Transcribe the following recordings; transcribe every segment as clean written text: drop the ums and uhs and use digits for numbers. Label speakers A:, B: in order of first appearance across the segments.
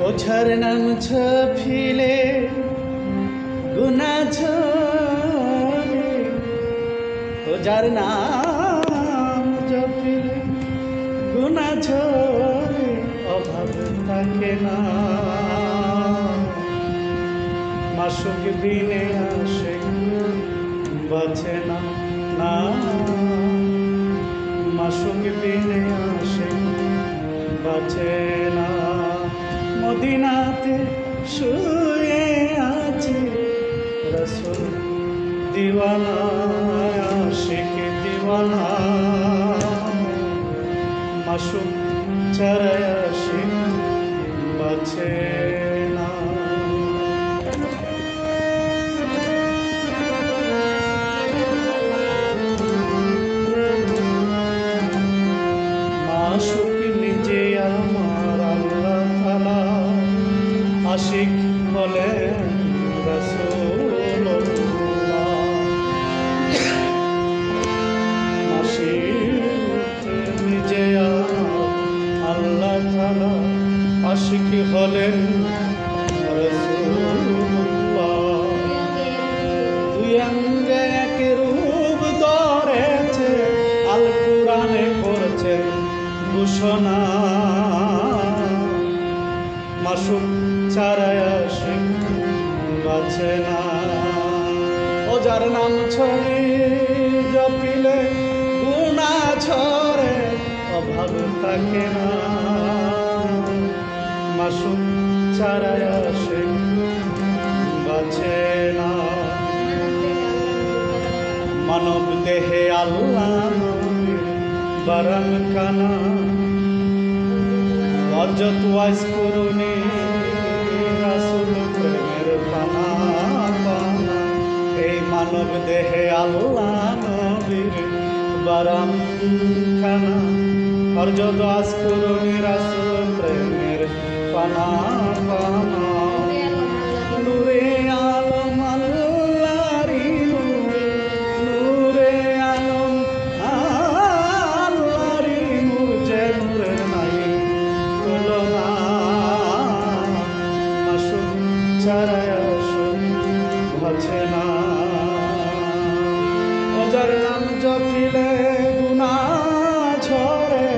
A: ওঝার নাম ঝাপিলে গুনা ঝরে, ওঝার নাম জপিলে গুনা ঝরে, অভাব থাকে না। মাসুক দিনে আসে বাঁচে না, না মাসুক দিনে আসে বাঁচে না। মদিনাতে শুয়ে আছে রসুল দিওয়ানা, আশিক দিওয়ানা। মাসুক ছাড়া আশিক বাঁচে না। মাসুক নিজে আমার আল্লাহ তাআলা, আশিক হলেন রাসূলুল্লাহ। আশিক নিজে আমার আল্লাহ তাআলা, আশিক হলেন রাসূলুল্লাহ। দুই অঙ্গে এক রূপ ধরেছে, আল কুরআনে করছে ঘোষণা। মাসুক ছাড়া আশিক বাঁচে না। ও যার নাম ছড়ি জপিলে গুনাহ ঝরে, অভাব থাকে না। মাসুক ছাড়া আশিক বাঁচে না। মানব দেহে আল্লাহ নবীর বারাম কানা, অর্জত ওয়াইস করুনি রাসূল প্রেমের পানা পানা। এই মানব দেহে আল্লাহ নবীর বারাম খানা, অর্জত ওয়াইস করুনি রাসূল প্রেমের পানা পানা। নূরে আলম আল্লাহরি নূর, নূরে আলম আল্লাহরি নূর, যে নূরের নাই তুলনা। মাসুক ছাড়া আশিক বাঁচে না। ওঝার নাম জপিলে গুনাহ ঝরে,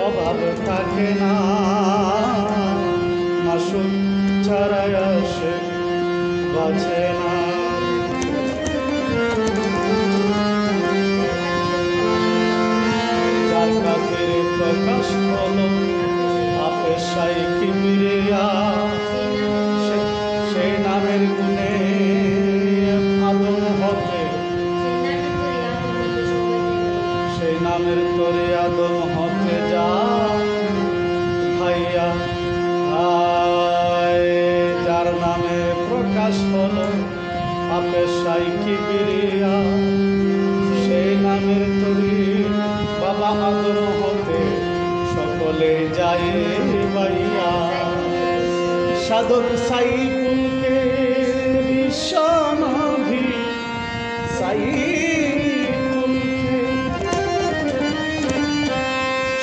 A: অভাব থাকে না। মাসুক ছাড়া আশিক বাঁচে না। যার কাতের প্রকাশ হলো আপেশাই কিবরিয়া, সেই নামের গুণে আদম হতে, সেই নামের তোরে আদম হতে যা ভাইয়া। যার নামে প্রকাশ হলো আপেশাই কিবরিয়া, সেই নামের তোরে বাবা আদম হতে সকলে যায় ভাইয়া। সাধক সাইফুলকে বিশ্বনবী, সাইফুলকে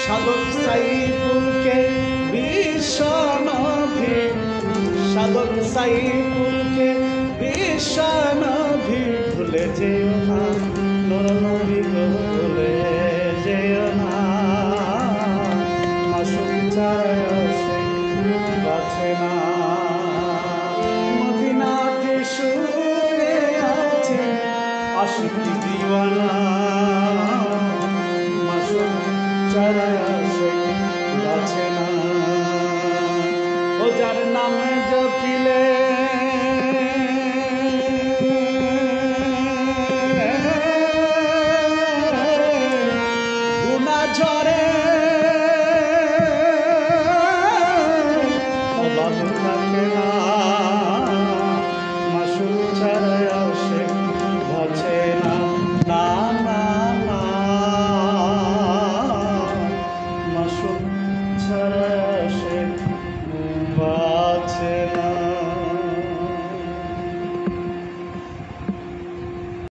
A: সাধক সাইফুলকে বিশ্বনবী, সাধক সাইফুলকে বিশ্বনবী। ভুলে যেও না নূর নবী গো, ভুলে যেও না। মাসুক ছাড়া আশিক বাঁচে না। মদিনাতে শুয়ে আছে আশিক দিওয়ানা, মাসুক ছাড়া আশিক বাঁচে না। ও যার নাম জপিলে গুনাহ ঝরে,